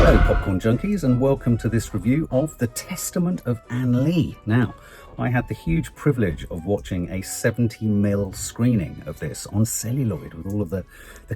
Hello Popcorn Junkies, and welcome to this review of The Testament of Anne Lee. Now, I had the huge privilege of watching a 70mm screening of this on celluloid with all of the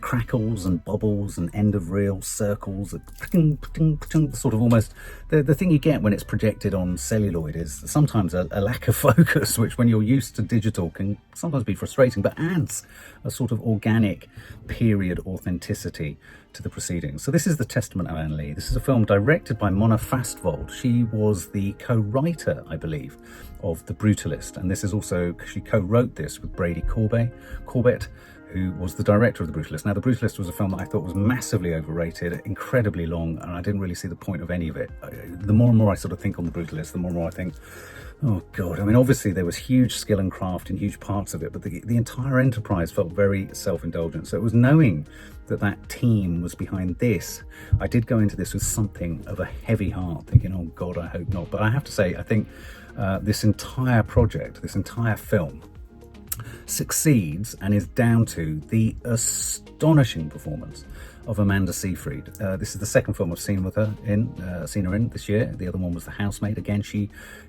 crackles and bubbles and end of reel circles, sort of almost the thing you get when it's projected on celluloid is sometimes a lack of focus, which when you're used to digital can sometimes be frustrating, but adds a sort of organic period authenticity to the proceedings. So this is The Testament of Anne Lee. This is a film directed by Mona Fastvold. She was the co-writer, I believe, of The Brutalist, and this is also, she co-wrote this with Brady Corbet, who was the director of The Brutalist. Now, The Brutalist was a film that I thought was massively overrated, incredibly long, and I didn't really see the point of any of it. The more and more I sort of think on The Brutalist, the more and more I think, oh God, I mean, obviously there was huge skill and craft in huge parts of it, but the entire enterprise felt very self-indulgent. So it was knowing that team was behind this. I did go into this with something of a heavy heart, thinking, oh God, I hope not. But I have to say, I think this entire project, this entire film, succeeds and is down to the astonishing performance of Amanda Seyfried. This is the second film I've seen her in this year. The other one was The Housemaid. Again, she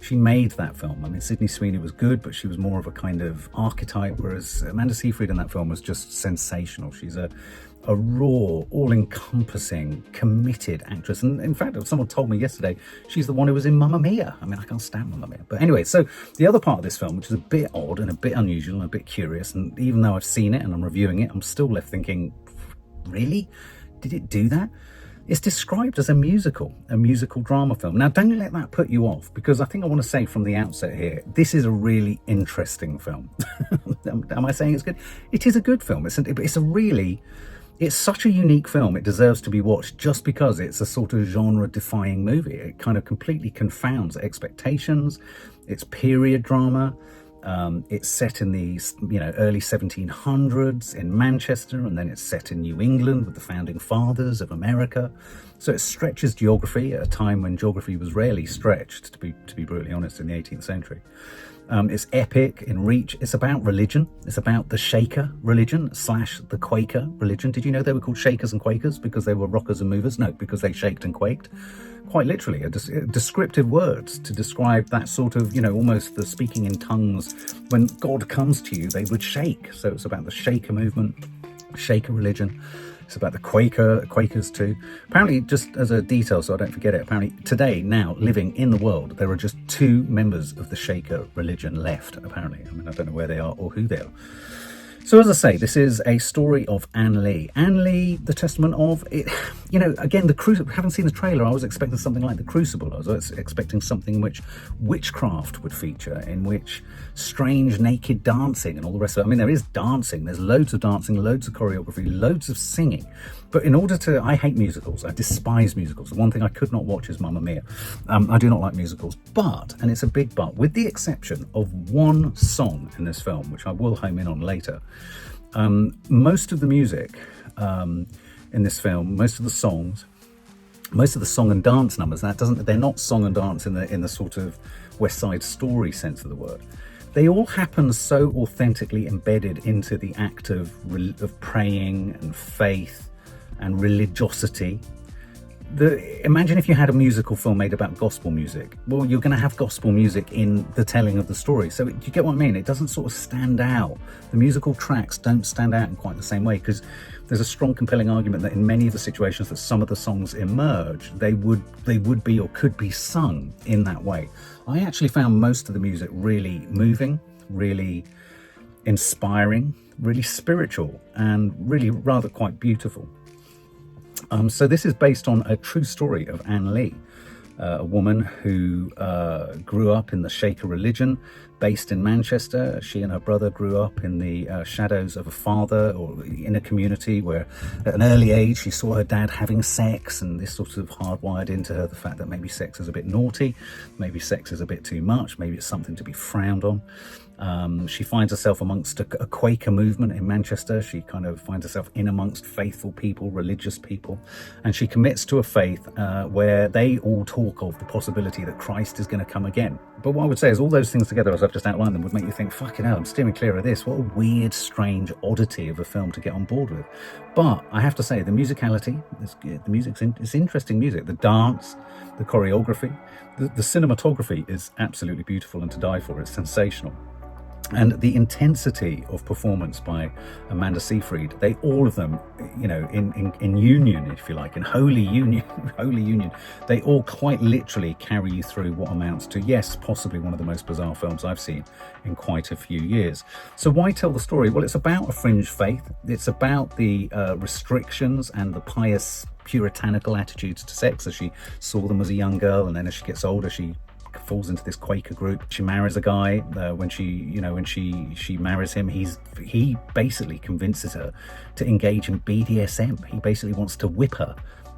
made that film. I mean, Sydney Sweeney was good, but she was more of a kind of archetype, whereas Amanda Seyfried in that film was just sensational. She's a raw, all-encompassing, committed actress. And in fact, someone told me yesterday, she's the one who was in Mamma Mia. I mean, I can't stand Mamma Mia. But anyway, so the other part of this film, which is a bit odd and a bit unusual and a bit curious, and even though I've seen it and I'm reviewing it, I'm still left thinking, really? Did it do that? It's described as a musical drama film. Now, don't let that put you off, because I think I want to say from the outset here, this is a really interesting film. Am I saying it's good? It is a good film. It's such a unique film. It deserves to be watched just because it's a sort of genre-defying movie. It kind of completely confounds expectations. It's period drama. It's set in the early 1700s in Manchester, and then it's set in New England with the founding fathers of America. So it stretches geography at a time when geography was rarely stretched, to be brutally honest, in the 18th century. It's epic in reach. It's about religion. It's about the Shaker religion / the Quaker religion. Did you know they were called Shakers and Quakers because they were rockers and movers? No, because they shaked and quaked. Quite literally, descriptive words to describe that sort of, almost the speaking in tongues. When God comes to you, they would shake. So it's about the Shaker movement, Shaker religion. It's about the Quakers too. Apparently, just as a detail, so I don't forget it, apparently today, now, living in the world, there are just 2 members of the Shaker religion left, apparently. I mean, I don't know where they are or who they are. So as I say, this is a story of Anne Lee. Anne Lee, The Testament of it. Again, the Crucible. Having seen the trailer, I was expecting something like The Crucible. I was expecting something in which witchcraft would feature, in which strange naked dancing and all the rest of it. I mean, there is dancing. There's loads of dancing, loads of choreography, loads of singing. But in order to, I hate musicals. I despise musicals. The one thing I could not watch is Mamma Mia. I do not like musicals. But, and it's a big but, with the exception of one song in this film, which I will home in on later, most of the music in this film, most of the song and dance numbers, they're not song and dance in the sort of West Side Story sense of the word. They all happen so authentically embedded into the act of praying and faith and religiosity. Imagine if you had a musical film made about gospel music. Well, you're going to have gospel music in the telling of the story. So do you get what I mean? It doesn't sort of stand out. The musical tracks don't stand out in quite the same way, because there's a strong, compelling argument that in many of the situations that some of the songs emerge, they would be or could be sung in that way. I actually found most of the music really moving, really inspiring, really spiritual, and really rather quite beautiful. So this is based on a true story of Anne Lee, a woman who grew up in the Shaker religion, based in Manchester. She and her brother grew up in the shadows of a father, or in a community where at an early age she saw her dad having sex, and this sort of hardwired into her the fact that maybe sex is a bit naughty, maybe sex is a bit too much, maybe it's something to be frowned on. She finds herself amongst a Quaker movement in Manchester. She kind of finds herself in amongst faithful people, religious people, and she commits to a faith where they all talk of the possibility that Christ is going to come again. But what I would say is all those things together, as I've just outlined them, would make you think, fucking hell, I'm steering clear of this. What a weird, strange oddity of a film to get on board with. But I have to say, the musicality is good. The it's interesting music. The dance, the choreography, the cinematography is absolutely beautiful and to die for. It's sensational. And the intensity of performance by Amanda Seyfried, they all of them, you know, in union, if you like, in holy union, they all quite literally carry you through what amounts to, yes, possibly one of the most bizarre films I've seen in quite a few years. So why tell the story? Well, it's about a fringe faith. It's about the restrictions and the pious puritanical attitudes to sex as she saw them as a young girl, and then as she gets older, she falls into this Quaker group. She marries a guy. When she marries him, he basically convinces her to engage in BDSM. He basically wants to whip her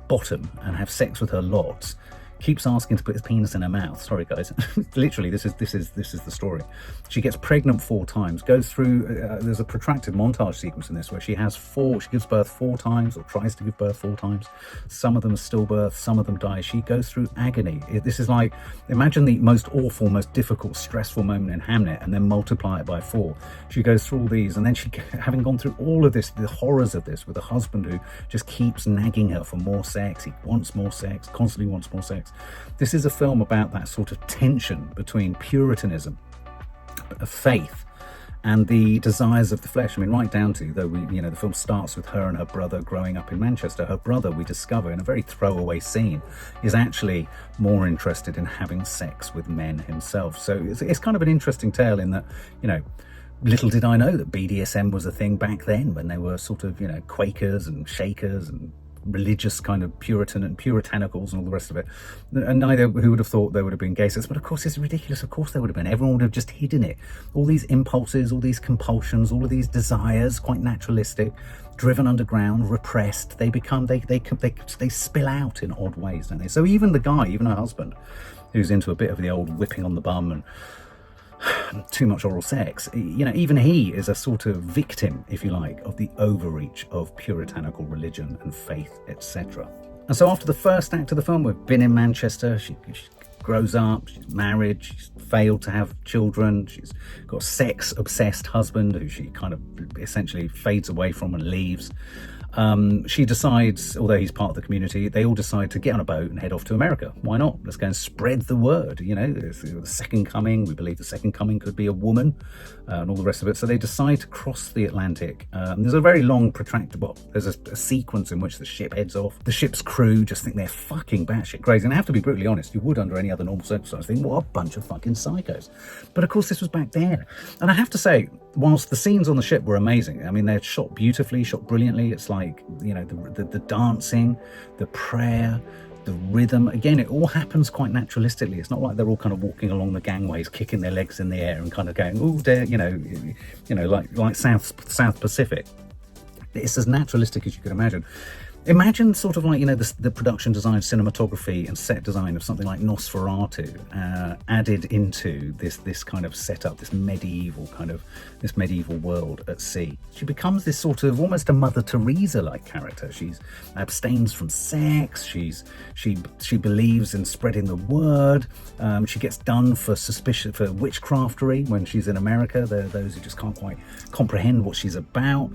bottom and have sex with her lots. Keeps asking to put his penis in her mouth. Sorry, guys. Literally, this is the story. She gets pregnant 4 times. Goes through. There's a protracted montage sequence in this where she gives birth 4 times, or tries to give birth 4 times. Some of them are stillbirth. Some of them die. She goes through agony. This is like, imagine the most awful, most difficult, stressful moment in Hamlet, and then multiply it by 4. She goes through all these, and then she, having gone through all of this, the horrors of this, with a husband who just keeps nagging her for more sex. He wants more sex, constantly wants more sex. This is a film about that sort of tension between Puritanism, faith, and the desires of the flesh. I mean, right down to, though, the film starts with her and her brother growing up in Manchester. Her brother, we discover in a very throwaway scene, is actually more interested in having sex with men himself. So it's kind of an interesting tale in that, little did I know that BDSM was a thing back then, when they were sort of, Quakers and Shakers and religious kind of Puritan and Puritanicals and all the rest of it. And neither, who would have thought there would have been gay sex? But of course it's ridiculous. Of course there would have been. Everyone would have just hidden it. All these impulses, all these compulsions, all of these desires, quite naturalistic, driven underground, repressed, they spill out in odd ways, don't they? So even the guy, even her husband, who's into a bit of the old whipping on the bum and too much oral sex, even he is a sort of victim, if you like, of the overreach of puritanical religion and faith, etc. And so after the first act of the film, we've been in Manchester, she grows up, she's married, she's failed to have children, she's got a sex-obsessed husband who she kind of essentially fades away from and leaves. She decides, although he's part of the community, they all decide to get on a boat and head off to America. Why not? Let's go and spread the word. The second coming, we believe the second coming could be a woman, and all the rest of it. So they decide to cross the Atlantic. There's a very long protracted, there's a sequence in which the ship heads off. The ship's crew just think they're fucking batshit crazy. And I have to be brutally honest, you would under any other normal circumstance think, what a bunch of fucking psychos. But of course this was back then. And I have to say, whilst the scenes on the ship were amazing, I mean, they're shot beautifully, shot brilliantly. It's like, the dancing, the prayer, the rhythm. Again, it all happens quite naturalistically. It's not like they're all kind of walking along the gangways, kicking their legs in the air and kind of going, oh, there, like South Pacific. It's as naturalistic as you could imagine. Imagine sort of like, the production design, cinematography and set design of something like Nosferatu added into this kind of setup, this medieval world at sea. She becomes this sort of almost a Mother Teresa-like character. She's abstains from sex. She believes in spreading the word. She gets done for witchcraftery when she's in America. There are those who just can't quite comprehend what she's about.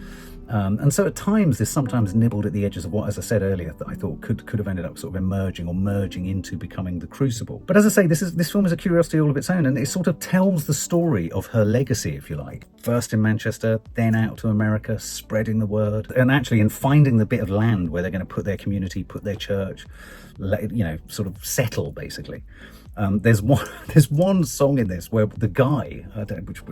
And so at times this sometimes nibbled at the edges of what, as I said earlier, that I thought could have ended up sort of emerging or merging into becoming the Crucible. But as I say, this film is a curiosity all of its own, and it sort of tells the story of her legacy, if you like. First in Manchester, then out to America, spreading the word, and actually in finding the bit of land where they're going to put their community, put their church, sort of settle, basically. There's one song in this where the guy, I don't know which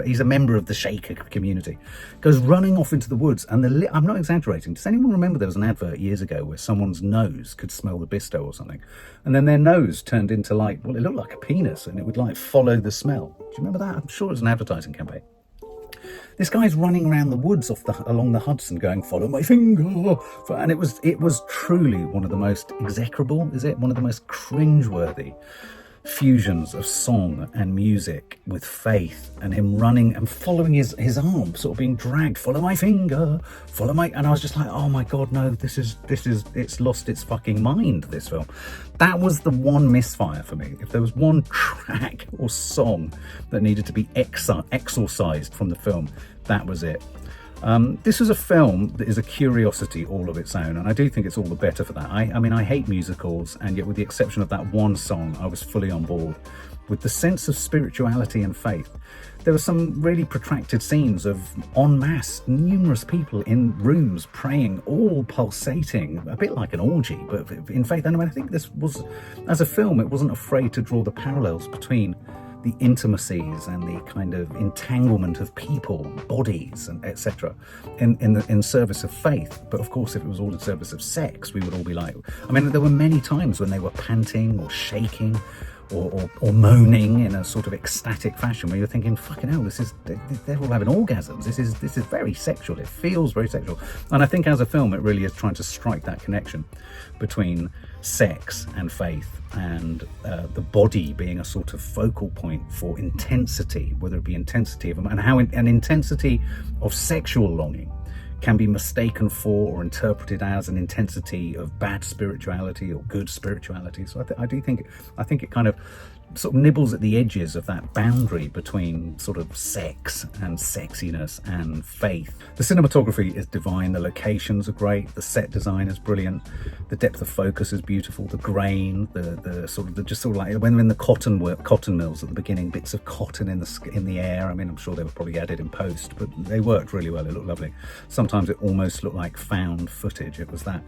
he's a member of the Shaker community, goes running off into the woods, and I'm not exaggerating. Does anyone remember there was an advert years ago where someone's nose could smell the Bisto or something, and then their nose turned into it looked like a penis, and it would follow the smell. Do you remember that? I'm sure it was an advertising campaign. This guy's running around the woods along the Hudson going, follow my finger. And it was truly one of the most execrable, one of the most cringeworthy fusions of song and music with faith, and him running and following his arm, sort of being dragged, follow my finger, follow my, and I was just like, oh my god, no, this is it's lost its fucking mind, this film. That was the one misfire for me. If there was one track or song that needed to be exorcised from the film, that was it. This was a film that is a curiosity all of its own, and I do think it's all the better for that. I mean, I hate musicals, and yet with the exception of that one song, I was fully on board. With the sense of spirituality and faith, there were some really protracted scenes of en masse, numerous people in rooms praying, all pulsating, a bit like an orgy, but in faith. And I think this was, as a film, it wasn't afraid to draw the parallels between the intimacies and the kind of entanglement of people, bodies, and etc. in service of faith. But of course, if it was all in service of sex, we would all be like, I mean, there were many times when they were panting or shaking or moaning in a sort of ecstatic fashion, where you're thinking, fucking hell, they're all having orgasms. This is very sexual. It feels very sexual. And I think as a film, it really is trying to strike that connection between sex and faith, and the body being a sort of focal point for intensity, whether it be intensity of, and how an intensity of sexual longing can be mistaken for or interpreted as an intensity of bad spirituality or good spirituality. So I think it kind of sort of nibbles at the edges of that boundary between sort of sex and sexiness and faith. The cinematography is divine, the locations are great, the set design is brilliant, the depth of focus is beautiful, the grain, the sort of like when we're in the cotton mills at the beginning, bits of cotton in the air. I mean, I'm sure they were probably added in post, but they worked really well. It looked lovely. Sometimes it almost looked like found footage. It was that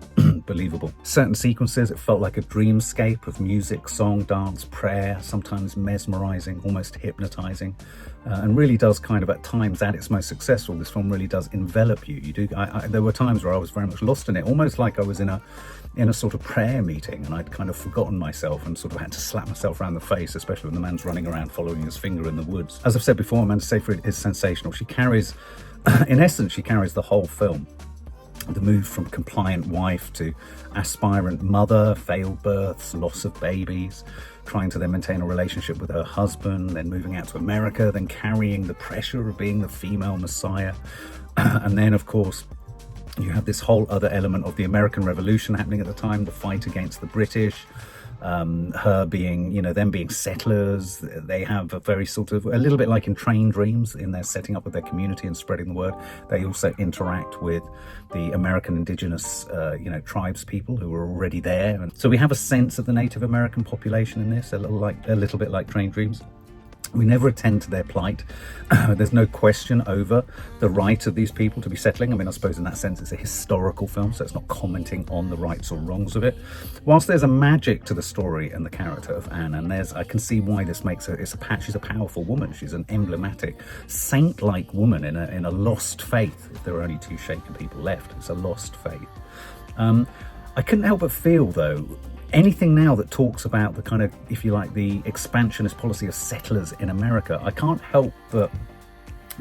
believable. Certain sequences, it felt like a dreamscape of music, song, dance, prayer, sometimes mesmerizing, almost hypnotizing, and really does kind of, at times at its most successful, this film really does envelop you. There were times where I was very much lost in it, almost like I was in a sort of prayer meeting, and I'd kind of forgotten myself and sort of had to slap myself around the face, especially when the man's running around following his finger in the woods. As I've said before, Amanda Seyfried is sensational. She carries, in essence, she carries the whole film. The move from compliant wife to aspirant mother, failed births, loss of babies, trying to then maintain a relationship with her husband, then moving out to America, then carrying the pressure of being the female messiah. And then, of course, you have this whole other element of the American Revolution happening at the time, the fight against the British, her being, them being settlers. They have a very sort of, a little bit like in Train Dreams, in their setting up with their community and spreading the word. They also interact with the American indigenous, tribes people who are already there. And so we have a sense of the Native American population in this, a little bit like Train Dreams. We never attend to their plight. There's no question over the right of these people to be settling. I mean, I suppose in that sense it's a historical film, so it's not commenting on the rights or wrongs of it. Whilst there's a magic to the story and the character of Anne, and I can see why this makes her, she's a powerful woman. She's an emblematic, saint-like woman in a lost faith. If there are only two shaken people left, it's a lost faith. I couldn't help but feel, though, anything now that talks about the kind of, if you like, the expansionist policy of settlers in America, I can't help but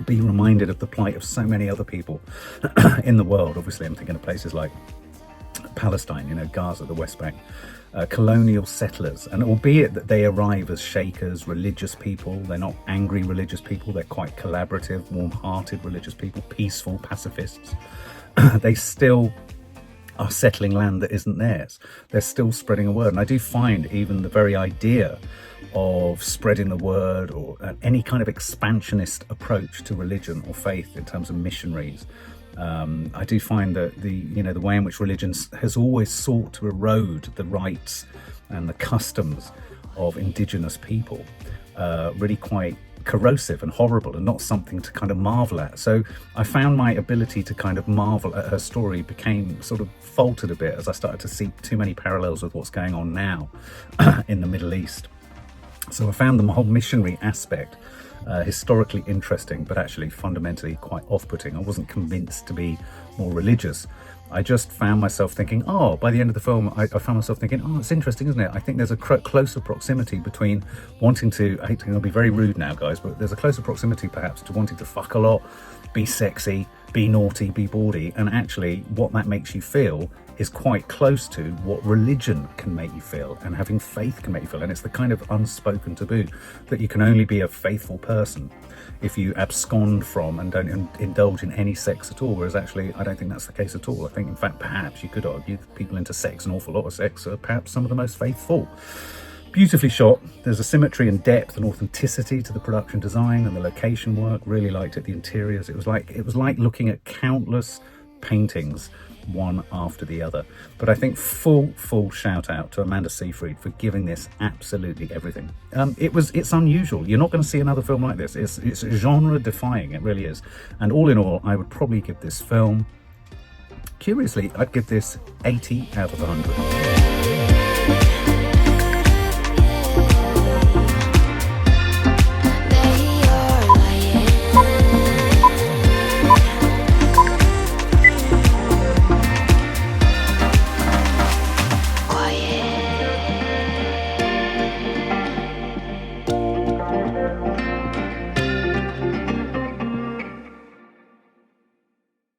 be reminded of the plight of so many other people in the world. Obviously, I'm thinking of places like Palestine, Gaza, the West Bank, colonial settlers. And albeit that they arrive as shakers, religious people, they're not angry religious people, they're quite collaborative, warm-hearted religious people, peaceful pacifists, they still are settling land that isn't theirs. They're still spreading a word. And I do find even the very idea of spreading the word, or any kind of expansionist approach to religion or faith in terms of missionaries, I do find that the way in which religion has always sought to erode the rights and the customs of indigenous people, really quite corrosive and horrible, and not something to kind of marvel at. So I found my ability to kind of marvel at her story became sort of faltered a bit as I started to see too many parallels with what's going on now in the Middle East. So I found the whole missionary aspect historically interesting, but actually fundamentally quite off-putting. I wasn't convinced to be more religious. I just found myself thinking, by the end of the film, I found myself thinking, it's interesting, isn't it? I think there's a closer proximity between wanting to, I'll be very rude now, guys, but there's a closer proximity perhaps to wanting to fuck a lot, be sexy, be naughty, be bawdy, and actually what that makes you feel is quite close to what religion can make you feel and having faith can make you feel. And it's the kind of unspoken taboo that you can only be a faithful person if you abscond from and don't indulge in any sex at all. Whereas actually, I don't think that's the case at all. I think, in fact, perhaps you could argue that people into sex, an awful lot of sex, are perhaps some of the most faithful. Beautifully shot. There's a symmetry and depth and authenticity to the production design and the location work. Really liked it. The interiors. It was like looking at countless paintings, one after the other. But I think full shout out to Amanda Seyfried for giving this absolutely everything. It's unusual. You're not going to see another film like this. It's genre defying. It really is. And all in all, I would probably give this film, curiously, I'd give this 80 out of 100.